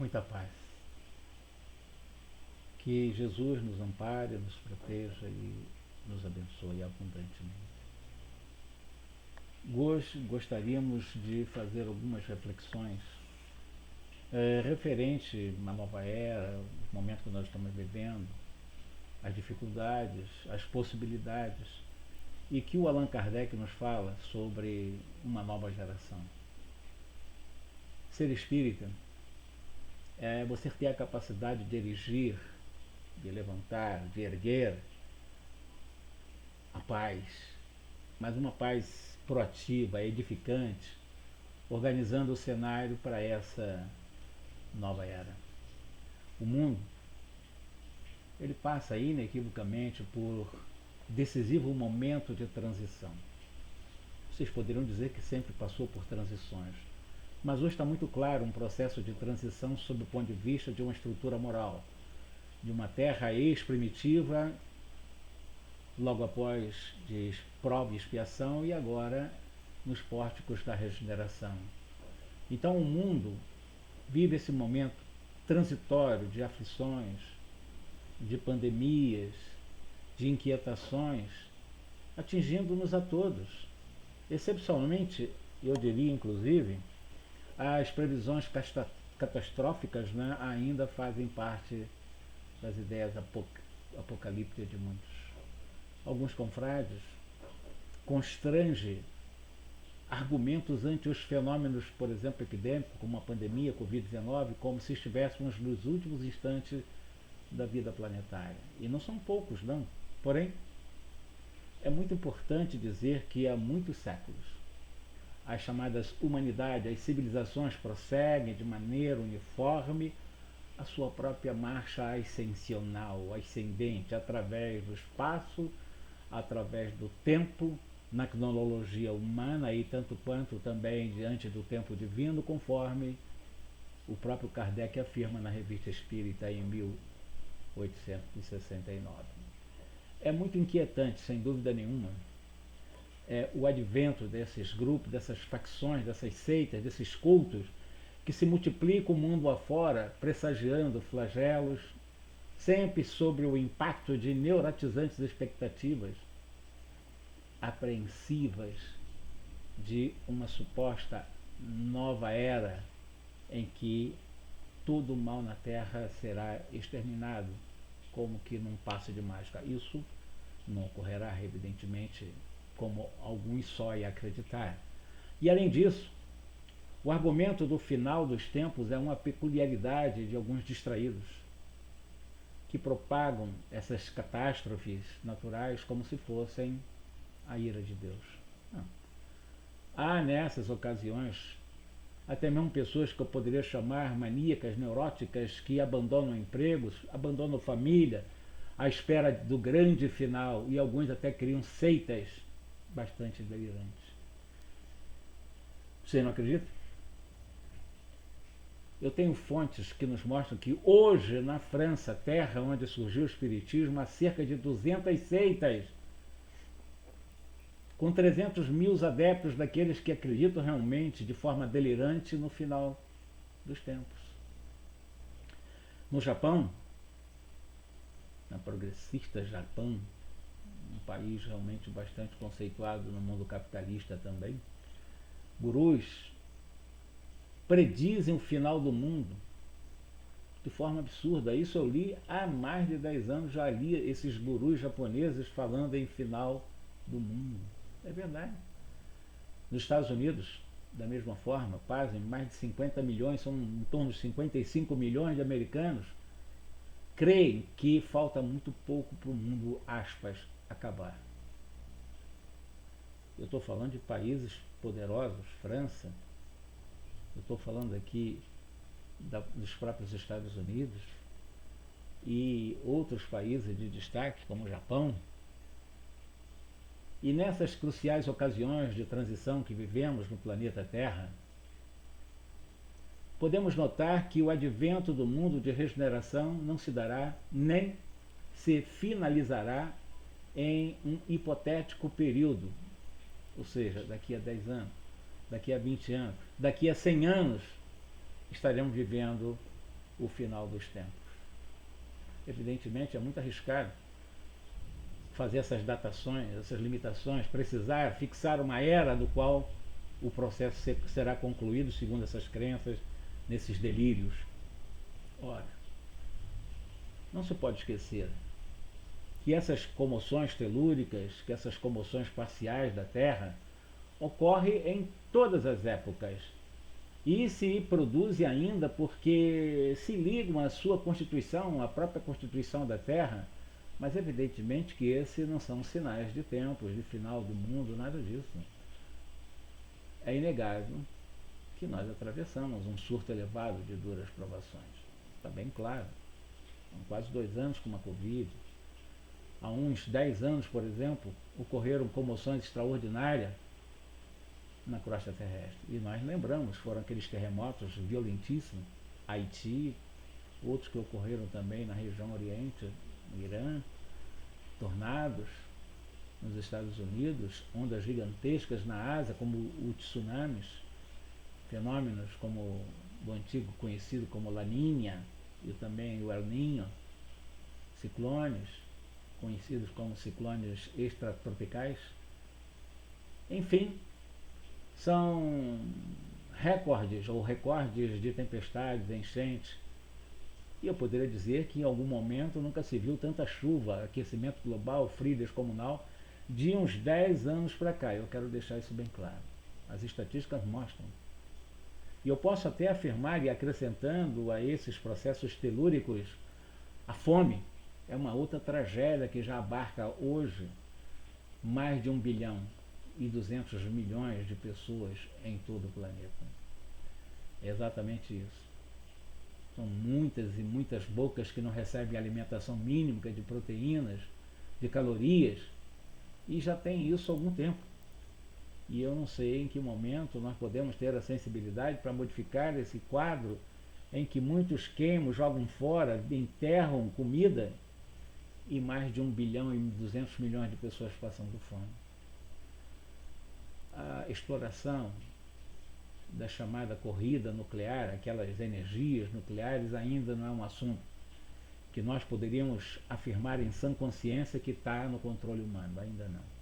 muita paz. Que Jesus nos ampare, nos proteja e nos abençoe abundantemente. Hoje gostaríamos de fazer algumas reflexões referente à nova era, os momentos que nós estamos vivendo, as dificuldades, as possibilidades, e que o Allan Kardec nos fala sobre uma nova geração. Ser espírita é você ter a capacidade de erigir, de levantar, de erguer a paz, mas uma paz proativa, edificante, organizando o cenário para essa nova era. O mundo, ele passa inequivocamente por decisivo momento de transição. Vocês poderiam dizer que sempre passou por transições, mas hoje está muito claro um processo de transição sob o ponto de vista de uma estrutura moral, de uma terra ex-primitiva, logo após de prova e expiação, e agora nos pórticos da regeneração. Então o mundo vive esse momento transitório de aflições, de pandemias, de inquietações, atingindo-nos a todos. Excepcionalmente, eu diria inclusive, as previsões catastróficas, né, ainda fazem parte das ideias apocalípticas de muitos. Alguns confrades constrangem argumentos ante os fenômenos, por exemplo, epidêmicos, como a pandemia, Covid-19, como se estivéssemos nos últimos instantes da vida planetária. E não são poucos, não. Porém, é muito importante dizer que há muitos séculos as chamadas humanidades, as civilizações prosseguem de maneira uniforme a sua própria marcha ascensional, ascendente, através do espaço, através do tempo, na cronologia humana e tanto quanto também diante do tempo divino, conforme o próprio Kardec afirma na Revista Espírita em 1869. É muito inquietante, sem dúvida nenhuma, o advento desses grupos, dessas facções, dessas seitas, desses cultos que se multiplicam o mundo afora, pressagiando flagelos, sempre sobre o impacto de neuratizantes expectativas apreensivas de uma suposta nova era em que todo o mal na Terra será exterminado, como que num passe de mágica. Isso não ocorrerá, evidentemente, como alguns sonham acreditar. E além disso, o argumento do final dos tempos é uma peculiaridade de alguns distraídos, que propagam essas catástrofes naturais como se fossem a ira de Deus. Não. Há nessas ocasiões até mesmo pessoas que eu poderia chamar maníacas, neuróticas, que abandonam empregos, abandonam família, à espera do grande final, e alguns até criam seitas bastante delirantes. Você não acredita? Eu tenho fontes que nos mostram que hoje, na França, terra onde surgiu o Espiritismo, há cerca de 200 seitas, com 300 mil adeptos daqueles que acreditam realmente de forma delirante no final dos tempos. No Japão, na progressista Japão, um país realmente bastante conceituado no mundo capitalista também, gurus predizem o final do mundo de forma absurda. Isso eu li há mais de 10 anos, já li esses gurus japoneses falando em final do mundo. É verdade. Nos Estados Unidos, da mesma forma, quase mais de 50 milhões, são em torno de 55 milhões de americanos, creem que falta muito pouco para o mundo, aspas, acabar. Eu estou falando de países poderosos, França, eu estou falando aqui dos próprios Estados Unidos e outros países de destaque, como o Japão. E nessas cruciais ocasiões de transição que vivemos no planeta Terra, podemos notar que o advento do mundo de regeneração não se dará nem se finalizará em um hipotético período, ou seja, daqui a 10 anos, daqui a 20 anos, daqui a 100 anos, estaremos vivendo o final dos tempos. Evidentemente é muito arriscado fazer essas datações, essas limitações, precisar fixar uma era do qual o processo será concluído segundo essas crenças, nesses delírios. Ora, não se pode esquecer que essas comoções telúricas, que essas comoções parciais da Terra, ocorrem em todas as épocas e se produzem ainda porque se ligam à sua constituição, à própria constituição da Terra, mas evidentemente que esses não são sinais de tempos, de final do mundo, nada disso. É inegável que nós atravessamos um surto elevado de duras provações. Está bem claro. Há quase 2 anos com uma Covid. Há uns 10 anos, por exemplo, ocorreram comoções extraordinárias na crosta terrestre. E nós lembramos, foram aqueles terremotos violentíssimos, Haiti, outros que ocorreram também na região oriente, no Irã, tornados nos Estados Unidos, ondas gigantescas na Ásia, como os tsunamis, fenômenos como o antigo conhecido como La Niña e também o El Niño, ciclones, conhecidos como ciclones extratropicais. Enfim, são recordes ou recordes de tempestades, enchentes. E eu poderia dizer que em algum momento nunca se viu tanta chuva, aquecimento global, frio descomunal, de uns 10 anos para cá. Eu quero deixar isso bem claro. As estatísticas mostram. E eu posso até afirmar, e acrescentando a esses processos telúricos, a fome é uma outra tragédia que já abarca hoje mais de 1 bilhão e 200 milhões de pessoas em todo o planeta. É exatamente isso. São muitas e muitas bocas que não recebem alimentação mínima de proteínas, de calorias, e já tem isso há algum tempo. E eu não sei em que momento nós podemos ter a sensibilidade para modificar esse quadro em que muitos queimam, jogam fora, enterram comida e mais de 1 bilhão e 200 milhões de pessoas passando fome. A exploração da chamada corrida nuclear, aquelas energias nucleares, ainda não é um assunto que nós poderíamos afirmar em sã consciência que está no controle humano, ainda não.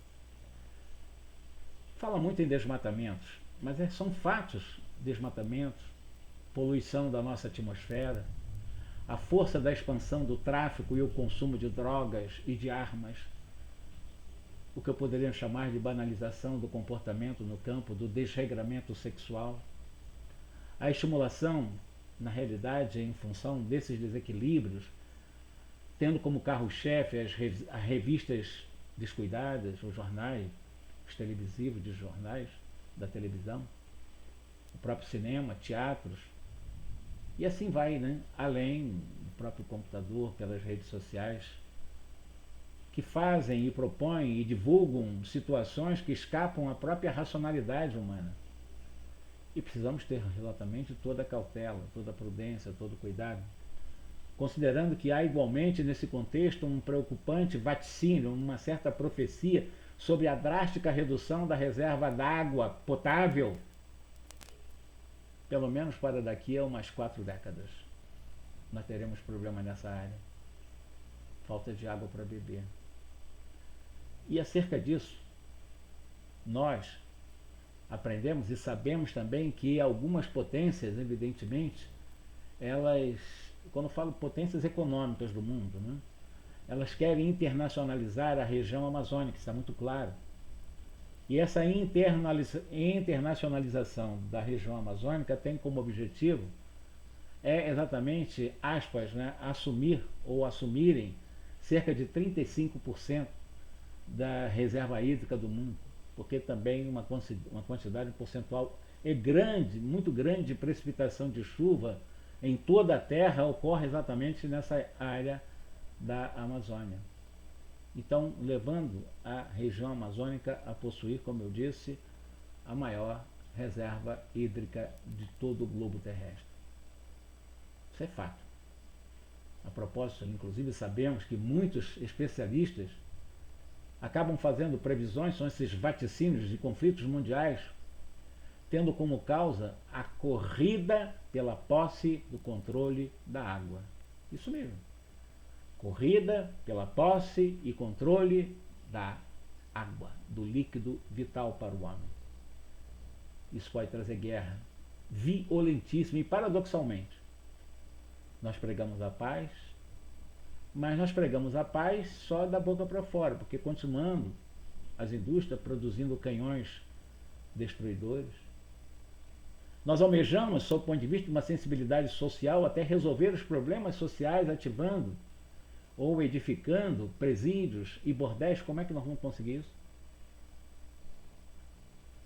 Fala muito em desmatamentos, mas são fatos: desmatamentos, poluição da nossa atmosfera, a força da expansão do tráfico e o consumo de drogas e de armas, o que eu poderia chamar de banalização do comportamento no campo do desregramento sexual, a estimulação, na realidade, em função desses desequilíbrios, tendo como carro-chefe as revistas descuidadas, os jornais, os televisivos de jornais, da televisão, o próprio cinema, teatros, e assim vai, né? Além do próprio computador, pelas redes sociais, que fazem e propõem e divulgam situações que escapam à própria racionalidade humana. E precisamos ter exatamente toda a cautela, toda a prudência, todo o cuidado, considerando que há igualmente nesse contexto um preocupante vaticínio, uma certa profecia sobre a drástica redução da reserva d'água potável, pelo menos para daqui a umas 4 décadas. Nós teremos problema nessa área. Falta de água para beber. E acerca disso, nós aprendemos e sabemos também que algumas potências, evidentemente, elas, quando falo potências econômicas do mundo, né, elas querem internacionalizar a região amazônica, está muito claro. E essa internacionalização da região amazônica tem como objetivo exatamente, aspas, né, assumir ou assumirem cerca de 35% da reserva hídrica do mundo, porque também uma quantidade percentual grande, muito grande de precipitação de chuva em toda a Terra ocorre exatamente nessa área da Amazônia. Então, levando a região amazônica a possuir, como eu disse, a maior reserva hídrica de todo o globo terrestre. Isso é fato. A propósito, inclusive, sabemos que muitos especialistas acabam fazendo previsões, são esses vaticínios de conflitos mundiais, tendo como causa a corrida pela posse do controle da água. Isso mesmo. Corrida pela posse e controle da água, do líquido vital para o homem. Isso pode trazer guerra violentíssima e, paradoxalmente, nós pregamos a paz, mas nós pregamos a paz só da boca para fora, porque continuando as indústrias produzindo canhões destruidores. Nós almejamos, sob o ponto de vista de uma sensibilidade social, até resolver os problemas sociais ativando ou edificando presídios e bordéis. Como é que nós vamos conseguir isso?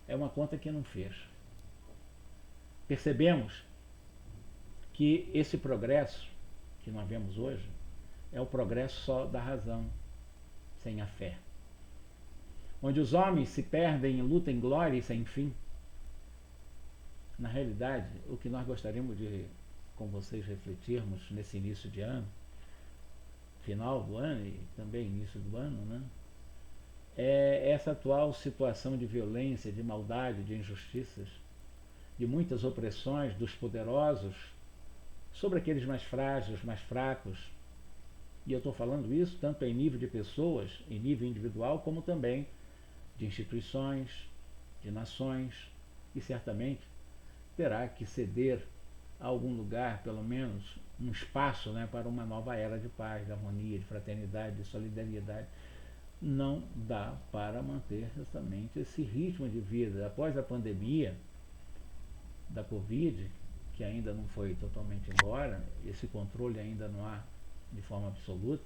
É uma conta que não fecha. Percebemos que esse progresso que nós vemos hoje é o progresso só da razão, sem a fé. Onde os homens se perdem em luta, em glória e sem fim. Na realidade, o que nós gostaríamos de, com vocês, refletirmos nesse início de ano, final do ano e também início do ano, né? É essa atual situação de violência, de maldade, de injustiças, de muitas opressões dos poderosos sobre aqueles mais frágeis, mais fracos. E eu estou falando isso tanto em nível de pessoas, em nível individual, como também de instituições, de nações, e certamente terá que ceder a algum lugar, pelo menos um espaço, né, para uma nova era de paz, de harmonia, de fraternidade, de solidariedade. Não dá para manter justamente esse ritmo de vida. Após a pandemia da Covid, que ainda não foi totalmente embora, esse controle ainda não há de forma absoluta,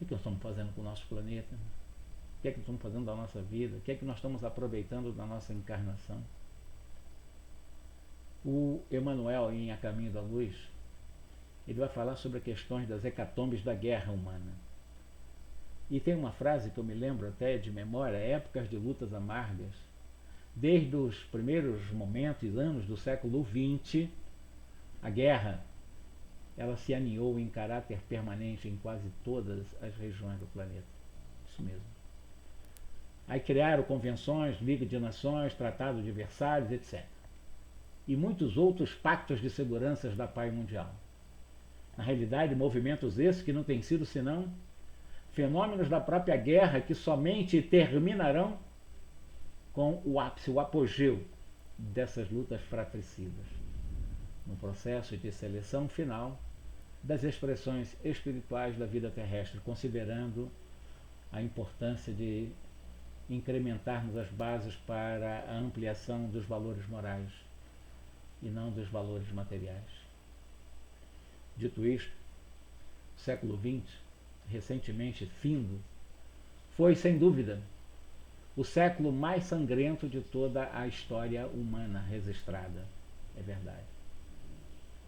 o que nós estamos fazendo com o nosso planeta? O que nós estamos fazendo da nossa vida? O que nós estamos aproveitando da nossa encarnação? O Emmanuel, em A Caminho da Luz, ele vai falar sobre as questões das hecatombes da guerra humana. E tem uma frase que eu me lembro até de memória: épocas de lutas amargas. Desde os primeiros momentos e anos do século XX, a guerra ela se aninhou em caráter permanente em quase todas as regiões do planeta. Isso mesmo. Aí criaram convenções, Liga de Nações, Tratado de Versalhes, etc. E muitos outros pactos de segurança da paz mundial. Na realidade, movimentos esses que não têm sido senão fenômenos da própria guerra que somente terminarão com o ápice, o apogeu dessas lutas fratricidas, no processo de seleção final das expressões espirituais da vida terrestre, considerando a importância de incrementarmos as bases para a ampliação dos valores morais e não dos valores materiais. Dito isto, o século XX, recentemente findo, foi sem dúvida o século mais sangrento de toda a história humana registrada. É verdade.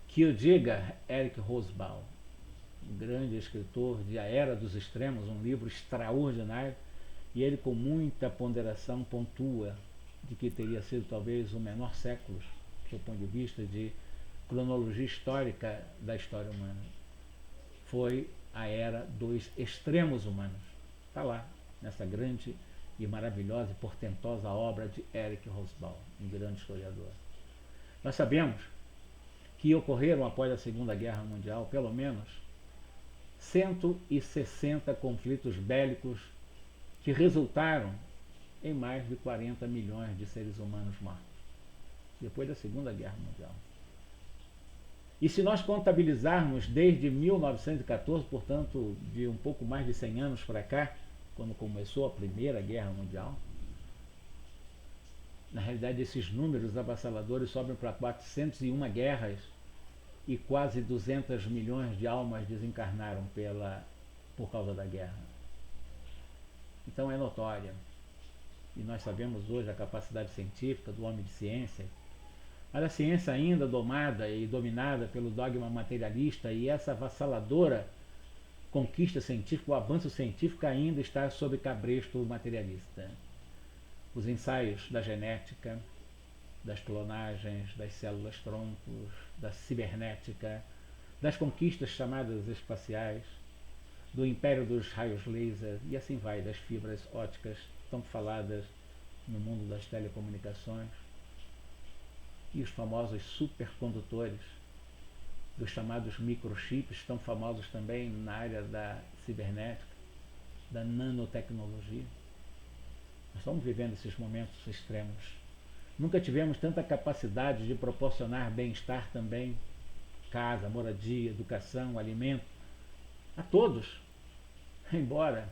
Que o diga Eric Hobsbawm, um grande escritor de A Era dos Extremos, um livro extraordinário, e ele com muita ponderação pontua de que teria sido talvez o menor século, do ponto de vista de cronologia histórica da história humana. Foi a Era dos Extremos Humanos. Está lá, nessa grande e maravilhosa e portentosa obra de Eric Hobsbawm, um grande historiador. Nós sabemos que ocorreram após a Segunda Guerra Mundial, pelo menos, 160 conflitos bélicos que resultaram em mais de 40 milhões de seres humanos mortos, depois da Segunda Guerra Mundial. E se nós contabilizarmos desde 1914, portanto, de um pouco mais de 100 anos para cá, quando começou a Primeira Guerra Mundial, na realidade esses números avassaladores sobem para 401 guerras e quase 200 milhões de almas desencarnaram por causa da guerra. Então é notória. E nós sabemos hoje a capacidade científica do homem de ciência, mas a ciência ainda domada e dominada pelo dogma materialista, e essa avassaladora conquista científica, o avanço científico ainda está sob cabresto materialista. Os ensaios da genética, das clonagens, das células troncos, da cibernética, das conquistas chamadas espaciais, do império dos raios laser, e assim vai, das fibras ópticas tão faladas no mundo das telecomunicações, e os famosos supercondutores, dos chamados microchips, tão famosos também na área da cibernética, da nanotecnologia. Nós estamos vivendo esses momentos extremos. Nunca tivemos tanta capacidade de proporcionar bem-estar também, casa, moradia, educação, alimento, a todos. Embora,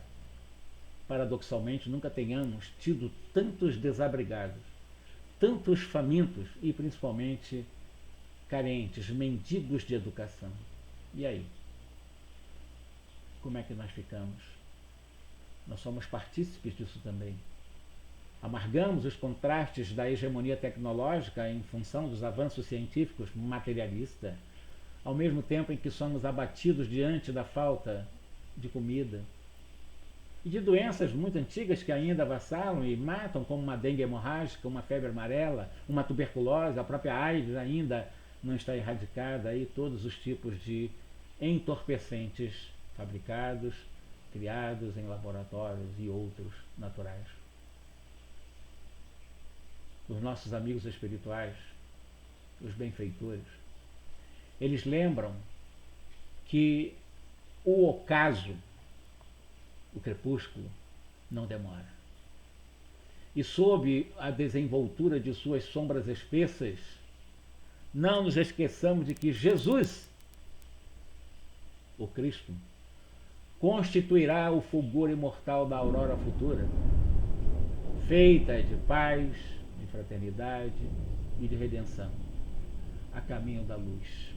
paradoxalmente, nunca tenhamos tido tantos desabrigados, tantos famintos e principalmente carentes, mendigos de educação. E aí? Como é que nós ficamos? Nós somos partícipes disso também. Amargamos os contrastes da hegemonia tecnológica em função dos avanços científicos materialistas, ao mesmo tempo em que somos abatidos diante da falta de comida e de doenças muito antigas que ainda avassalam e matam, como uma dengue hemorrágica, uma febre amarela, uma tuberculose, a própria AIDS ainda não está erradicada, e todos os tipos de entorpecentes fabricados, criados em laboratórios e outros naturais. Os nossos amigos espirituais, os benfeitores, eles lembram que o ocaso, o crepúsculo, não demora. E sob a desenvoltura de suas sombras espessas, não nos esqueçamos de que Jesus, o Cristo, constituirá o fulgor imortal da aurora futura, feita de paz, de fraternidade e de redenção, a caminho da luz.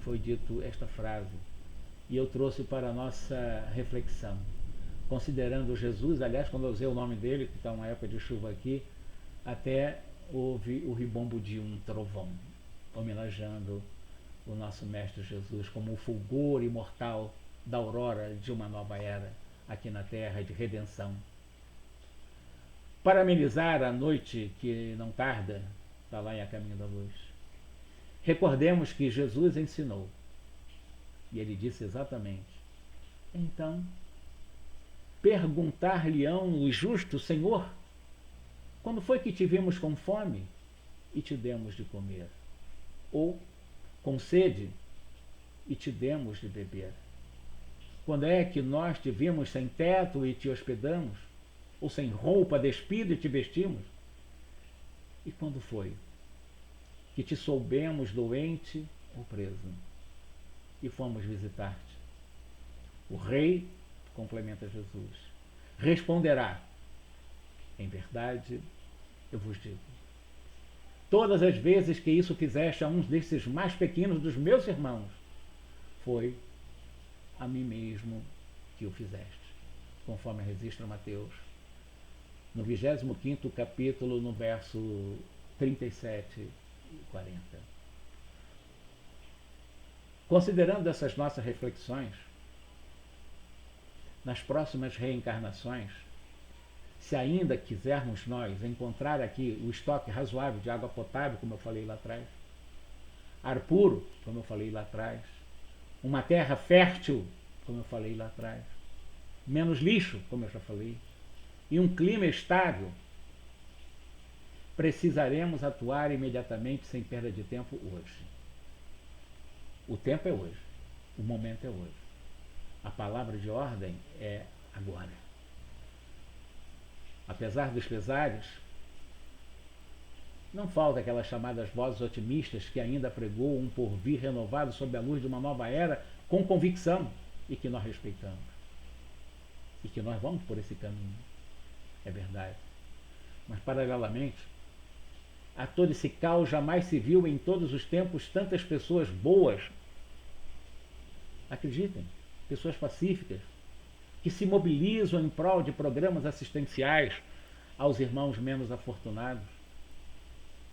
Foi dito esta frase e eu trouxe para a nossa reflexão. Considerando Jesus, aliás, quando eu usei o nome dele, que está uma época de chuva aqui, até houve o ribombo de um trovão, homenageando o nosso Mestre Jesus como o fulgor imortal da aurora de uma nova era aqui na Terra, de redenção. Para amenizar a noite que não tarda, está lá em A Caminho da Luz, recordemos que Jesus ensinou, e ele disse exatamente: então, perguntar-lhe-ão os justos: Senhor, quando foi que te vimos com fome e te demos de comer? Ou com sede e te demos de beber? Quando é que nós te vimos sem teto e te hospedamos? Ou sem roupa, despido e te vestimos? E quando foi que te soubemos doente ou preso e fomos visitar-te? O rei, complementa Jesus, responderá: em verdade eu vos digo, todas as vezes que isso fizeste a uns desses mais pequenos dos meus irmãos, foi a mim mesmo que o fizeste. Conforme registra Mateus, no 25º capítulo, no verso 37 e 40. Considerando essas nossas reflexões, nas próximas reencarnações, se ainda quisermos nós encontrar aqui o estoque razoável de água potável, como eu falei lá atrás, ar puro, como eu falei lá atrás, uma terra fértil, como eu falei lá atrás, menos lixo, como eu já falei, e um clima estável, precisaremos atuar imediatamente, sem perda de tempo, hoje. O tempo é hoje, o momento é hoje. A palavra de ordem é agora. Apesar dos pesares, não falta aquelas chamadas vozes otimistas que ainda pregou um porvir renovado sob a luz de uma nova era com convicção, e que nós respeitamos. E que nós vamos por esse caminho. É verdade. Mas, paralelamente, a todo esse caos jamais se viu em todos os tempos tantas pessoas boas. Acreditem, pessoas pacíficas, que se mobilizam em prol de programas assistenciais aos irmãos menos afortunados.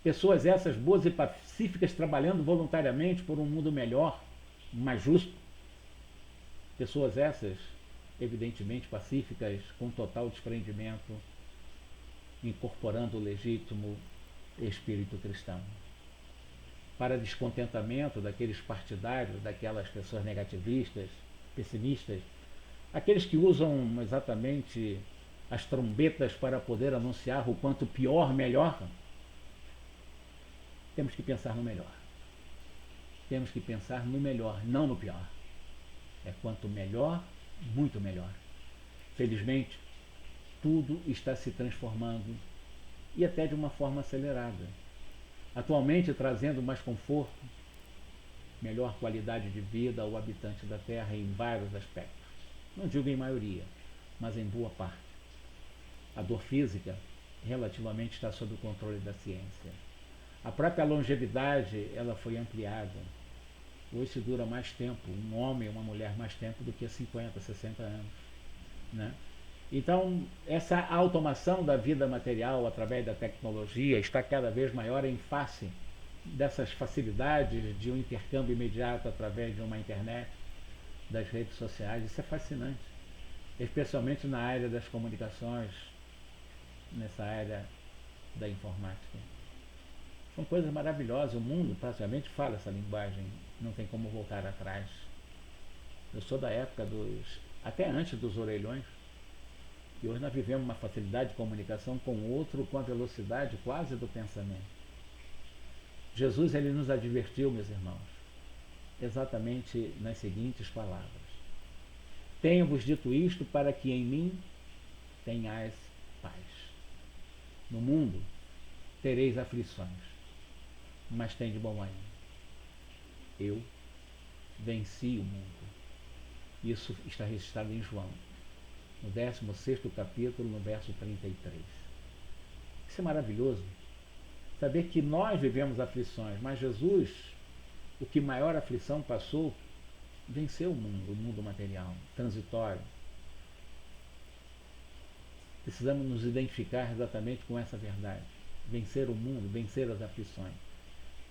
Pessoas essas boas e pacíficas trabalhando voluntariamente por um mundo melhor, mais justo. Pessoas essas, evidentemente pacíficas, com total desprendimento, incorporando o legítimo espírito cristão. Para descontentamento daqueles partidários, daquelas pessoas negativistas, pessimistas, aqueles que usam exatamente as trombetas para poder anunciar o quanto pior, melhor, temos que pensar no melhor. Temos que pensar no melhor, não no pior. É quanto melhor, muito melhor. Felizmente, tudo está se transformando e até de uma forma acelerada. Atualmente trazendo mais conforto, melhor qualidade de vida ao habitante da Terra em vários aspectos. Não digo em maioria, mas em boa parte. A dor física relativamente está sob o controle da ciência. A própria longevidade ela foi ampliada. Hoje se dura mais tempo, um homem e uma mulher mais tempo do que 50, 60 anos. Né? Então, essa automação da vida material através da tecnologia está cada vez maior em face dessas facilidades de um intercâmbio imediato através de uma internet, das redes sociais. Isso é fascinante, especialmente na área das comunicações, nessa área da informática. São coisas maravilhosas. O mundo praticamente fala essa linguagem, não tem como voltar atrás. Eu sou da época até antes dos orelhões, e hoje nós vivemos uma facilidade de comunicação com o outro com a velocidade quase do pensamento. Jesus ele nos advertiu, meus irmãos, exatamente nas seguintes palavras: tenho-vos dito isto para que em mim tenhais paz. No mundo tereis aflições, mas tende bom ânimo. Eu venci o mundo. Isso está registrado em João, no 16º capítulo, no verso 33. Isso é maravilhoso. Saber que nós vivemos aflições, mas Jesus, o que maior aflição passou, venceu o mundo material, transitório. Precisamos nos identificar exatamente com essa verdade. Vencer o mundo, vencer as aflições.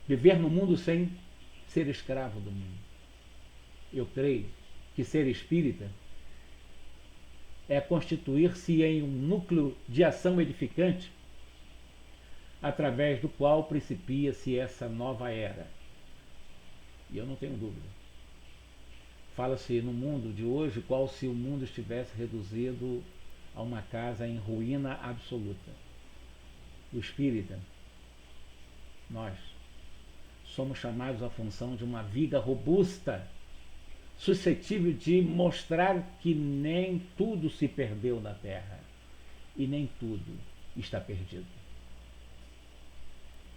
Viver no mundo sem ser escravo do mundo. Eu creio que ser espírita é constituir-se em um núcleo de ação edificante através do qual principia-se essa nova era. E eu não tenho dúvida. Fala-se no mundo de hoje qual se o mundo estivesse reduzido a uma casa em ruína absoluta. O espírita, nós, somos chamados à função de uma viga robusta, suscetível de mostrar que nem tudo se perdeu na Terra e nem tudo está perdido.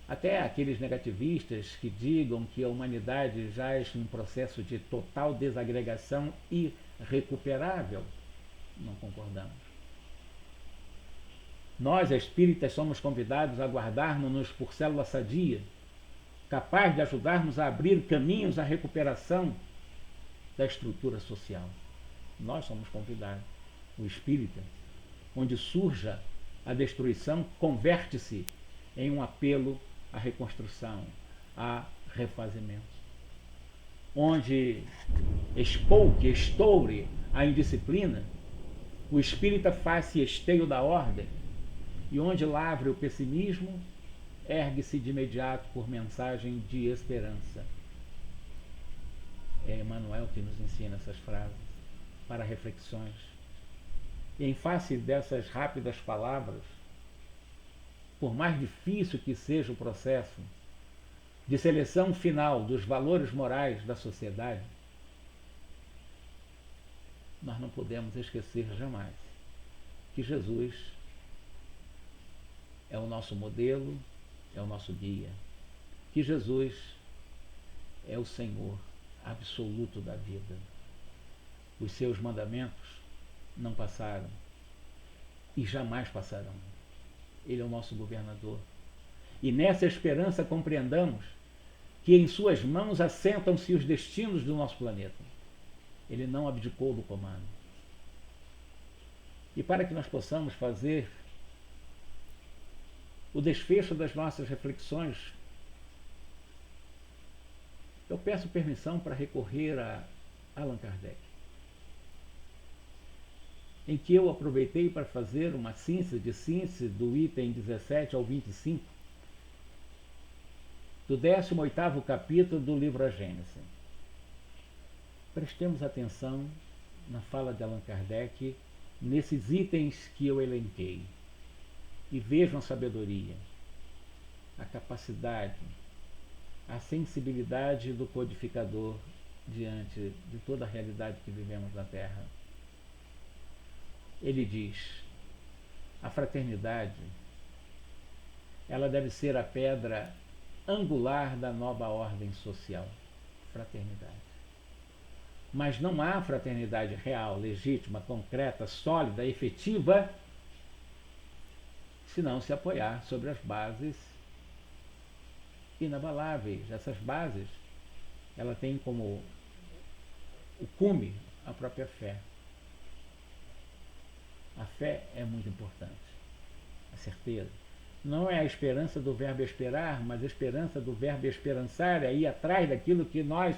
Até aqueles negativistas que digam que a humanidade jaz num processo de total desagregação irrecuperável, não concordamos. Nós, espíritas, somos convidados a guardarmos-nos por célula sadia, capaz de ajudarmos a abrir caminhos à recuperação da estrutura social. Nós somos convidados. O espírita, onde surja a destruição, converte-se em um apelo à reconstrução, a refazimento. Onde estoure a indisciplina, o espírita faz-se esteio da ordem, e onde lavre o pessimismo, ergue-se de imediato por mensagem de esperança. É Emmanuel que nos ensina essas frases para reflexões. E em face dessas rápidas palavras, por mais difícil que seja o processo de seleção final dos valores morais da sociedade, nós não podemos esquecer jamais que Jesus é o nosso modelo, é o nosso guia, que Jesus é o Senhor absoluto da vida. Os seus mandamentos não passaram e jamais passarão. Ele é o nosso governador. E nessa esperança compreendamos que em suas mãos assentam-se os destinos do nosso planeta. Ele não abdicou do comando. E para que nós possamos fazer o desfecho das nossas reflexões, eu peço permissão para recorrer a Allan Kardec, em que eu aproveitei para fazer uma síntese do item 17 ao 25, do 18º capítulo do livro A Gênese. Prestemos atenção na fala de Allan Kardec nesses itens que eu elenquei e vejam a sabedoria, a capacidade, a sensibilidade do codificador diante de toda a realidade que vivemos na Terra. Ele diz: a fraternidade, ela deve ser a pedra angular da nova ordem social. Fraternidade. Mas não há fraternidade real, legítima, concreta, sólida, efetiva, se não se apoiar sobre as bases inabaláveis. Essas bases, ela tem como o cume a própria fé. A fé é muito importante, a certeza. Não é a esperança do verbo esperar, mas a esperança do verbo esperançar, é ir atrás daquilo que nós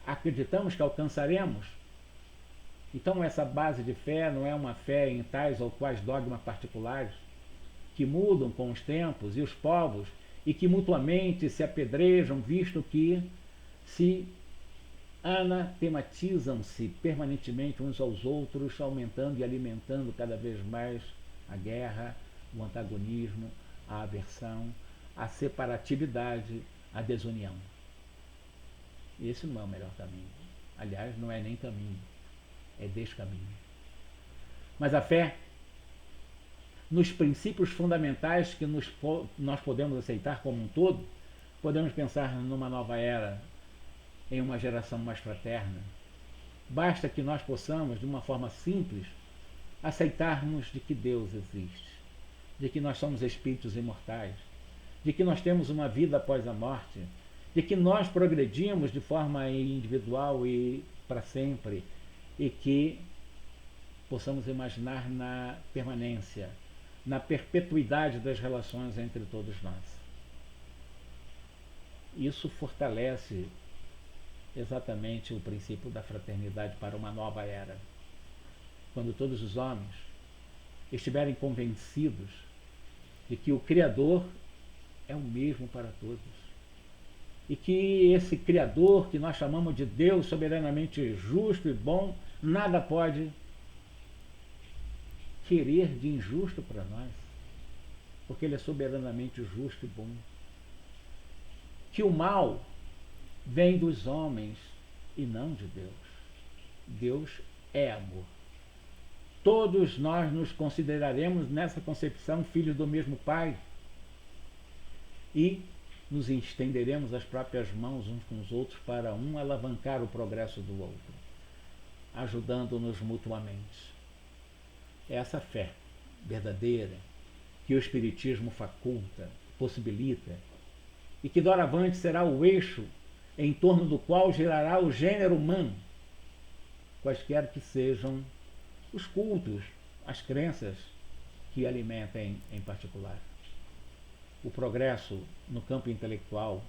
acreditamos que alcançaremos. Então essa base de fé não é uma fé em tais ou quais dogmas particulares, que mudam com os tempos e os povos, e que mutuamente se apedrejam, visto que se anatematizam-se permanentemente uns aos outros, aumentando e alimentando cada vez mais a guerra, o antagonismo, a aversão, a separatividade, a desunião. Esse não é o melhor caminho. Aliás, não é nem caminho, é descaminho. Mas a fé, nos princípios fundamentais que nós podemos aceitar como um todo, podemos pensar numa nova era, em uma geração mais fraterna. Basta que nós possamos, de uma forma simples, aceitarmos de que Deus existe, de que nós somos espíritos imortais, de que nós temos uma vida após a morte, de que nós progredimos de forma individual e para sempre, e que possamos imaginar na permanência, na perpetuidade das relações entre todos nós. Isso fortalece exatamente o princípio da fraternidade para uma nova era. Quando todos os homens estiverem convencidos de que o Criador é o mesmo para todos, e que esse Criador, que nós chamamos de Deus soberanamente justo e bom, nada pode querer de injusto para nós, porque Ele é soberanamente justo e bom. Que o mal vem dos homens e não de Deus. Deus é amor. Todos nós nos consideraremos nessa concepção filhos do mesmo Pai, e nos estenderemos as próprias mãos uns com os outros para um alavancar o progresso do outro, ajudando-nos mutuamente. É essa fé verdadeira que o Espiritismo faculta, possibilita, e que doravante será o eixo em torno do qual girará o gênero humano, quaisquer que sejam os cultos, as crenças que alimentem em particular. O progresso no campo intelectual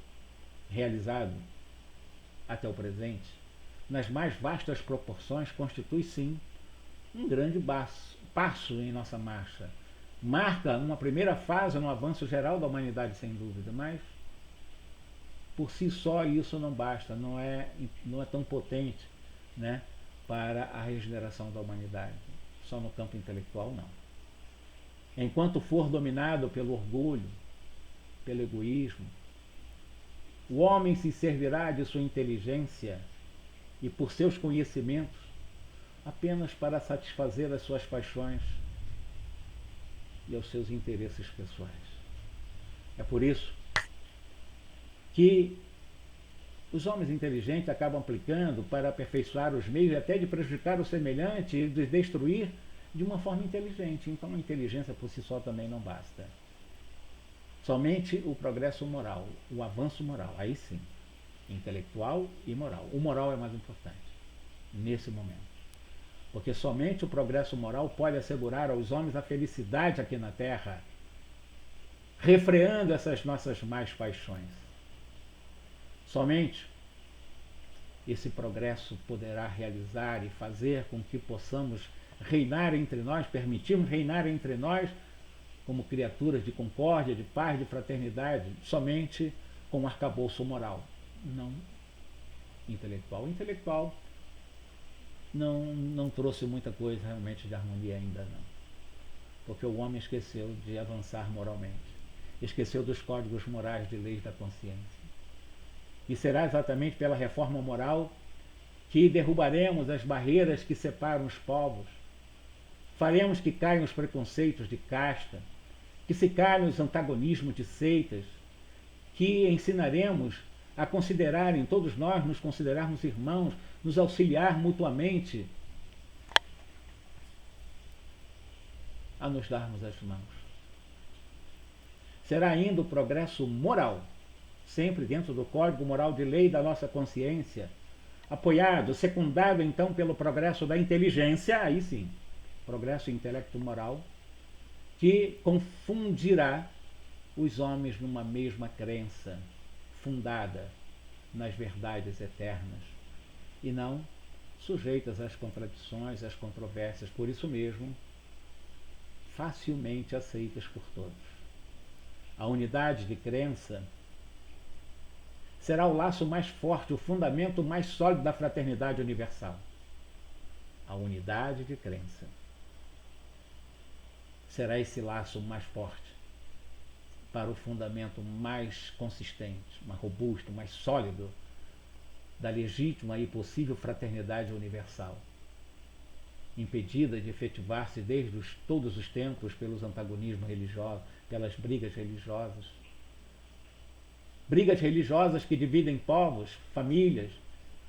realizado até o presente, nas mais vastas proporções, constitui sim um grande passo em nossa marcha. Marca uma primeira fase no avanço geral da humanidade, sem dúvida, mas por si só isso não basta, não é tão potente, né, para a regeneração da humanidade. Só no campo intelectual, não. Enquanto for dominado pelo orgulho, pelo egoísmo, o homem se servirá de sua inteligência e por seus conhecimentos apenas para satisfazer as suas paixões e aos seus interesses pessoais. É por isso que os homens inteligentes acabam aplicando para aperfeiçoar os meios e até de prejudicar o semelhante e de destruir de uma forma inteligente. Então a inteligência por si só também não basta. Somente o progresso moral, o avanço moral, aí sim, intelectual e moral. O moral é mais importante nesse momento. Porque somente o progresso moral pode assegurar aos homens a felicidade aqui na Terra, refreando essas nossas más paixões. Somente esse progresso poderá realizar e fazer com que possamos reinar entre nós, permitirmos reinar entre nós como criaturas de concórdia, de paz, de fraternidade, somente com um arcabouço moral, não intelectual. O intelectual não trouxe muita coisa realmente de harmonia ainda não. Porque o homem esqueceu de avançar moralmente. Esqueceu dos códigos morais de leis da consciência. E será exatamente pela reforma moral que derrubaremos as barreiras que separam os povos. Faremos que caiam os preconceitos de casta, que se calhem os antagonismos de seitas, que ensinaremos a considerarem, todos nós nos considerarmos irmãos, nos auxiliar mutuamente, a nos darmos as mãos. Será ainda o progresso moral, sempre dentro do código moral de lei da nossa consciência, apoiado, secundado então pelo progresso da inteligência, aí sim, progresso intelecto-moral, que confundirá os homens numa mesma crença, fundada nas verdades eternas, e não sujeitas às contradições, às controvérsias, por isso mesmo, facilmente aceitas por todos. A unidade de crença será o laço mais forte, o fundamento mais sólido da fraternidade universal. A unidade de crença será esse laço mais forte para o fundamento mais consistente, mais robusto, mais sólido da legítima e possível fraternidade universal, impedida de efetivar-se desde todos os tempos pelos antagonismos religiosos, pelas brigas religiosas. Brigas religiosas que dividem povos, famílias,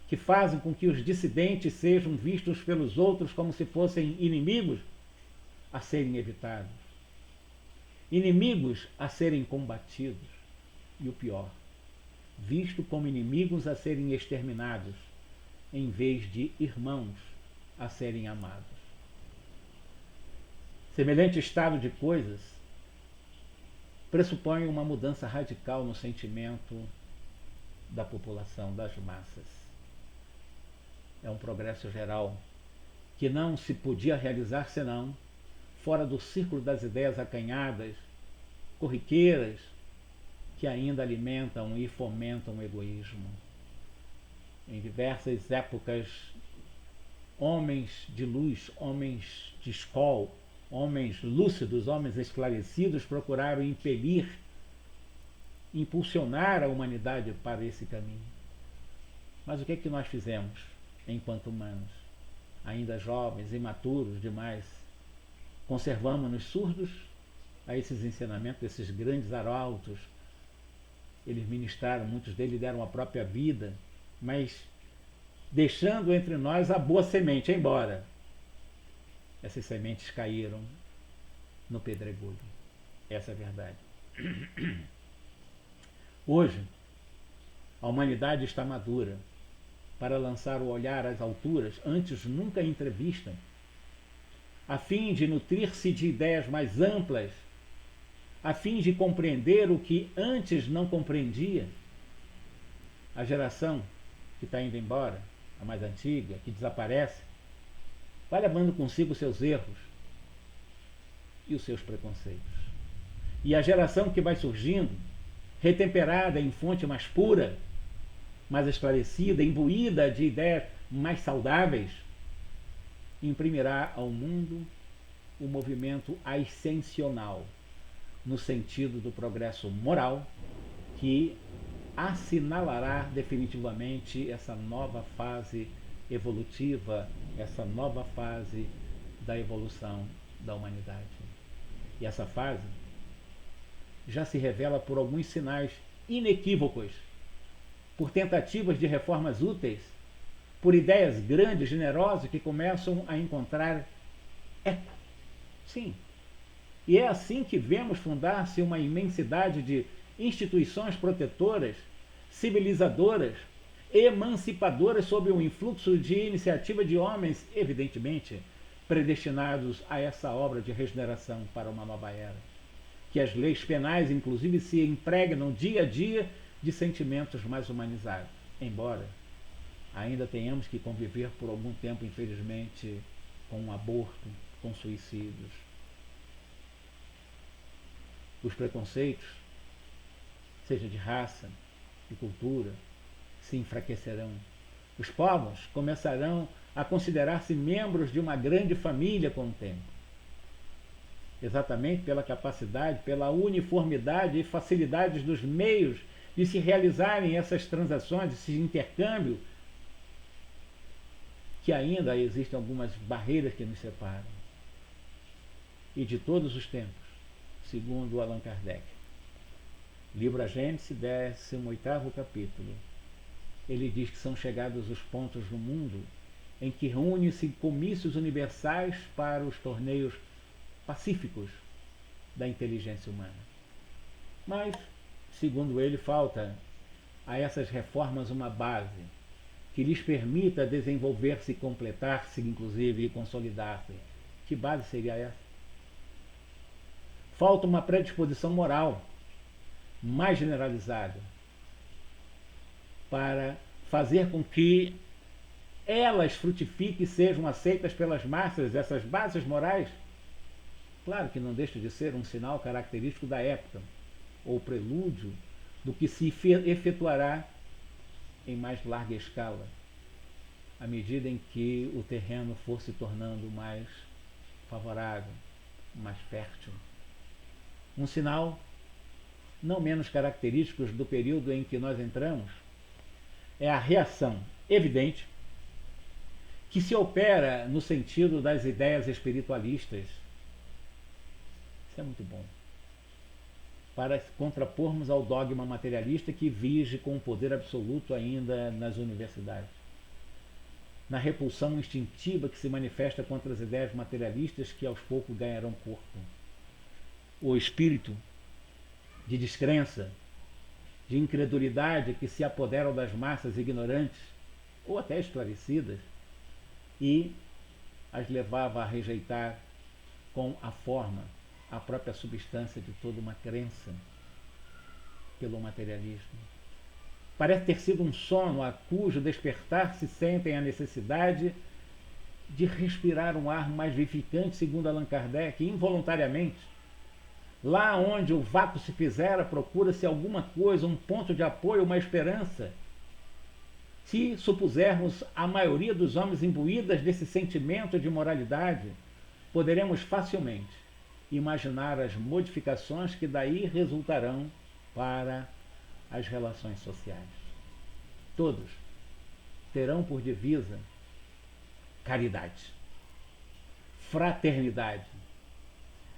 que fazem com que os dissidentes sejam vistos pelos outros como se fossem inimigos a serem evitados, inimigos a serem combatidos, e o pior, visto como inimigos a serem exterminados, em vez de irmãos a serem amados. Semelhante estado de coisas pressupõe uma mudança radical no sentimento da população, das massas. É um progresso geral que não se podia realizar senão fora do círculo das ideias acanhadas, corriqueiras, que ainda alimentam e fomentam o egoísmo. Em diversas épocas, homens de luz, homens de escola, homens lúcidos, homens esclarecidos procuraram impelir, impulsionar a humanidade para esse caminho. Mas o que é que nós fizemos enquanto humanos? Ainda jovens, imaturos demais, conservamos-nos surdos a esses ensinamentos desses grandes arautos. Eles ministraram, muitos deles deram a própria vida, mas deixando entre nós a boa semente, embora essas sementes caíram no pedregulho. Essa é a verdade. Hoje, a humanidade está madura para lançar o olhar às alturas, antes nunca entrevista, a fim de nutrir-se de ideias mais amplas, a fim de compreender o que antes não compreendia. A geração que está indo embora, a mais antiga, que desaparece, vai levando consigo seus erros e os seus preconceitos. E a geração que vai surgindo, retemperada em fonte mais pura, mais esclarecida, imbuída de ideias mais saudáveis, imprimirá ao mundo o movimento ascensional, no sentido do progresso moral, que assinalará definitivamente essa nova fase evolutiva, essa nova fase da evolução da humanidade. E essa fase já se revela por alguns sinais inequívocos, por tentativas de reformas úteis, por ideias grandes, generosas, que começam a encontrar eco. Sim. E é assim que vemos fundar-se uma imensidade de instituições protetoras, civilizadoras, emancipadoras sob o influxo de iniciativa de homens, evidentemente, predestinados a essa obra de regeneração para uma nova era. Que as leis penais, inclusive, se impregnam dia a dia de sentimentos mais humanizados, embora ainda tenhamos que conviver por algum tempo, infelizmente, com o aborto, com suicídios. Os preconceitos, seja de raça, de cultura, se enfraquecerão. Os povos começarão a considerar-se membros de uma grande família com o tempo. Exatamente pela capacidade, pela uniformidade e facilidades dos meios de se realizarem essas transações, esse intercâmbio, que ainda existem algumas barreiras que nos separam. E de todos os tempos, segundo Allan Kardec. Livro A Gênese, 18º capítulo. Ele diz que são chegados os pontos no mundo em que reúnem-se comícios universais para os torneios pacíficos da inteligência humana. Mas, segundo ele, falta a essas reformas uma base que lhes permita desenvolver-se, completar-se, inclusive, e consolidar-se. Que base seria essa? Falta uma predisposição moral mais generalizada para fazer com que elas frutifiquem e sejam aceitas pelas massas, essas bases morais. Claro que não deixa de ser um sinal característico da época, ou prelúdio do que se efetuará em mais larga escala, à medida em que o terreno for se tornando mais favorável, mais fértil. Um sinal não menos característico do período em que nós entramos é a reação evidente que se opera no sentido das ideias espiritualistas. Isso é muito bom. Para contrapormos ao dogma materialista que vige com poder absoluto ainda nas universidades. Na repulsão instintiva que se manifesta contra as ideias materialistas que aos poucos ganharão corpo. O espírito de descrença, de incredulidade que se apoderam das massas ignorantes ou até esclarecidas e as levava a rejeitar com a forma a própria substância de toda uma crença pelo materialismo. Parece ter sido um sono a cujo despertar se sentem a necessidade de respirar um ar mais vivificante, segundo Allan Kardec, involuntariamente. Lá onde o vácuo se fizera, procura-se alguma coisa, um ponto de apoio, uma esperança. Se supusermos a maioria dos homens imbuídas desse sentimento de moralidade, poderemos facilmente imaginar as modificações que daí resultarão para as relações sociais. Todos terão por divisa caridade, fraternidade,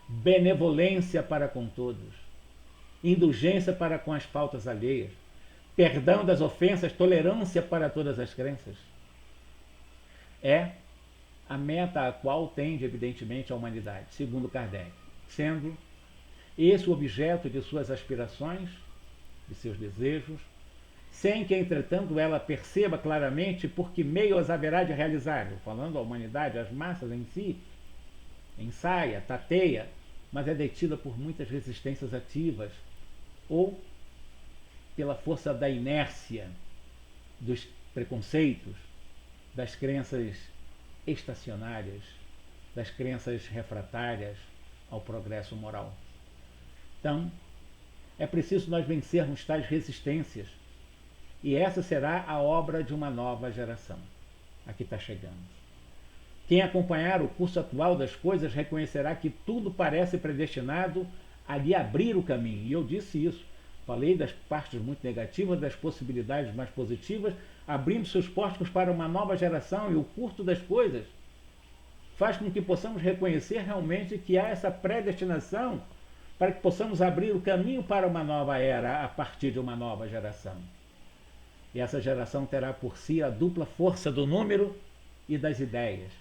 benevolência para com todos, indulgência para com as faltas alheias, perdão das ofensas, tolerância para todas as crenças. É a meta a qual tende, evidentemente, a humanidade, segundo Kardec, sendo esse o objeto de suas aspirações, de seus desejos, sem que, entretanto, ela perceba claramente por que meio as haverá de realizar. Falando a humanidade, as massas em si, ensaia, tateia, mas é detida por muitas resistências ativas ou pela força da inércia, dos preconceitos, das crenças estacionárias, das crenças refratárias ao progresso moral. Então, é preciso nós vencermos tais resistências e essa será a obra de uma nova geração, a que está chegando. Quem acompanhar o curso atual das coisas reconhecerá que tudo parece predestinado a lhe abrir o caminho. E eu disse isso. Falei das partes muito negativas, das possibilidades mais positivas, abrindo seus portos para uma nova geração, e o curso das coisas faz com que possamos reconhecer realmente que há essa predestinação para que possamos abrir o caminho para uma nova era a partir de uma nova geração. E essa geração terá por si a dupla força do número e das ideias.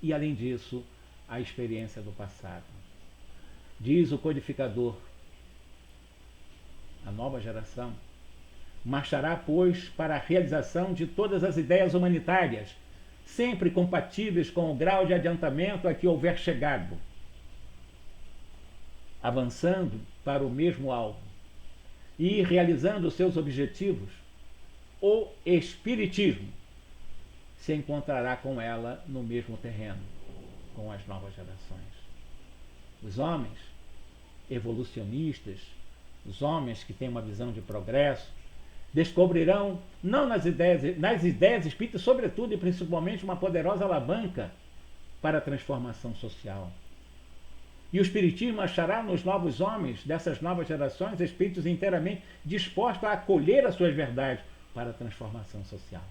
E, além disso, a experiência do passado. Diz o codificador, a nova geração marchará, pois, para a realização de todas as ideias humanitárias, sempre compatíveis com o grau de adiantamento a que houver chegado, avançando para o mesmo alvo e realizando seus objetivos. O Espiritismo se encontrará com ela no mesmo terreno, com as novas gerações. Os homens evolucionistas, os homens que têm uma visão de progresso, Descobrirão, não nas ideias espíritas, sobretudo e principalmente, uma poderosa alavanca para a transformação social. E o Espiritismo achará nos novos homens dessas novas gerações espíritos inteiramente dispostos a acolher as suas verdades para a transformação social.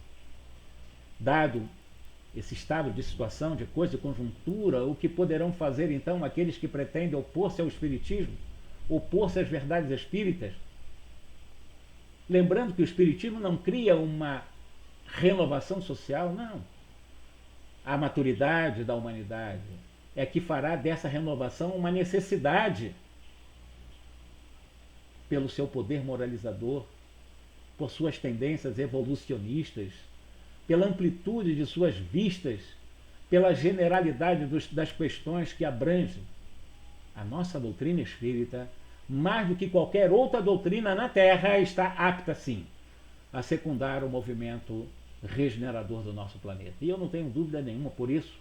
Dado esse estado de situação, de coisa, de conjuntura, o que poderão fazer então aqueles que pretendem opor-se ao Espiritismo, opor-se às verdades espíritas? Lembrando que o Espiritismo não cria uma renovação social, não. A maturidade da humanidade é que fará dessa renovação uma necessidade pelo seu poder moralizador, por suas tendências evolucionistas, pela amplitude de suas vistas, pela generalidade das questões que abrangem. A nossa doutrina espírita, mais do que qualquer outra doutrina na Terra, está apta, sim, a secundar o movimento regenerador do nosso planeta. E eu não tenho dúvida nenhuma, por isso,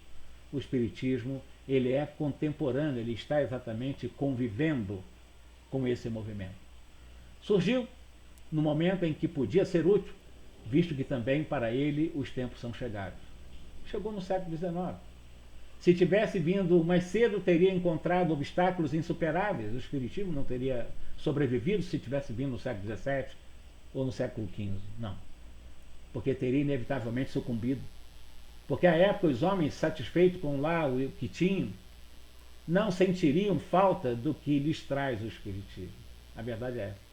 o Espiritismo ele é contemporâneo, ele está exatamente convivendo com esse movimento. Surgiu no momento em que podia ser útil, visto que também para ele os tempos são chegados. Chegou no século XIX. Se tivesse vindo mais cedo, teria encontrado obstáculos insuperáveis. O Espiritismo não teria sobrevivido se tivesse vindo no século XVII ou no século XV. Não. Porque teria inevitavelmente sucumbido. Porque à época os homens, satisfeitos com lá o que tinham, não sentiriam falta do que lhes traz o Espiritismo. A verdade é essa.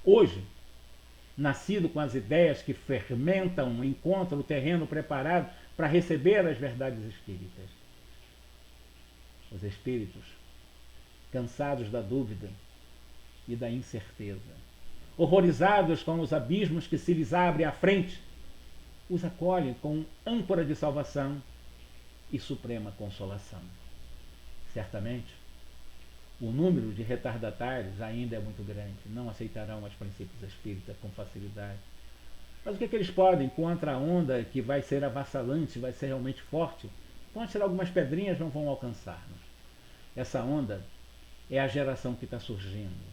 Hoje, nascido com as ideias que fermentam, encontra o terreno preparado para receber as verdades espíritas. Os espíritos, cansados da dúvida e da incerteza, horrorizados com os abismos que se lhes abrem à frente, os acolhem com âncora de salvação e suprema consolação. Certamente, o número de retardatários ainda é muito grande, não aceitarão os princípios espíritas com facilidade. Mas o que eles podem contra a onda que vai ser avassalante, vai ser realmente forte? Pode ser algumas pedrinhas, não vão alcançar-nos. Essa onda é a geração que está surgindo.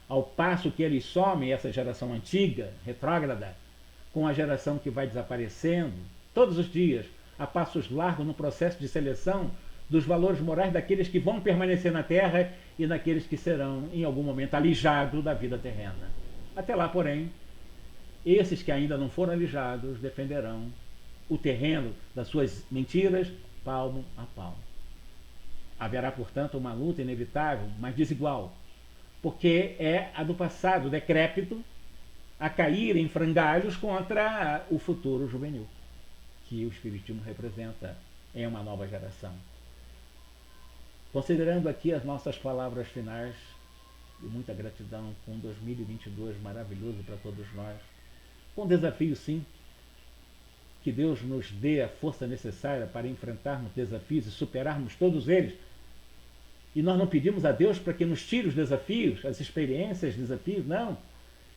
Ao passo que eles somem essa geração antiga, retrógrada, com a geração que vai desaparecendo, todos os dias, a passos largos no processo de seleção dos valores morais daqueles que vão permanecer na Terra e daqueles que serão, em algum momento, alijados da vida terrena. Até lá, porém, esses que ainda não foram alijados defenderão o terreno das suas mentiras, palmo a palmo. Haverá, portanto, uma luta inevitável, mas desigual, porque é a do passado decrépito a cair em frangalhos contra o futuro juvenil, que o Espiritismo representa em uma nova geração. Considerando aqui as nossas palavras finais, de muita gratidão, com 2022 maravilhoso para todos nós, com desafio sim, que Deus nos dê a força necessária para enfrentarmos desafios e superarmos todos eles. E nós não pedimos a Deus para que nos tire os desafios, as experiências, desafios, não.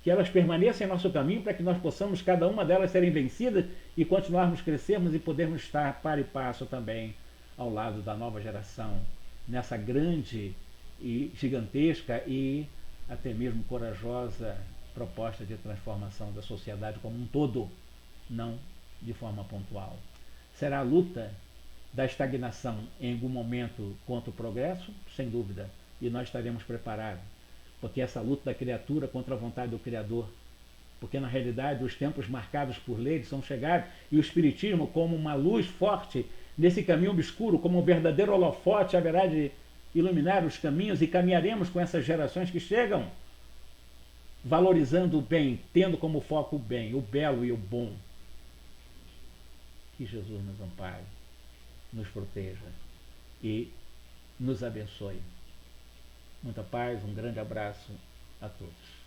Que elas permaneçam em nosso caminho para que nós possamos, cada uma delas, serem vencidas e continuarmos crescermos e podermos estar par e passo também ao lado da nova geração, nessa grande e gigantesca e até mesmo corajosa proposta de transformação da sociedade como um todo, não de forma pontual. Será a luta da estagnação em algum momento contra o progresso? Sem dúvida, e nós estaremos preparados, porque essa luta da criatura contra a vontade do Criador, porque na realidade os tempos marcados por leis são chegados e o Espiritismo, como uma luz forte nesse caminho obscuro, como um verdadeiro holofote, haverá de iluminar os caminhos e caminharemos com essas gerações que chegam, valorizando o bem, tendo como foco o bem, o belo e o bom. Que Jesus nos ampare, nos proteja e nos abençoe. Muita paz, um grande abraço a todos.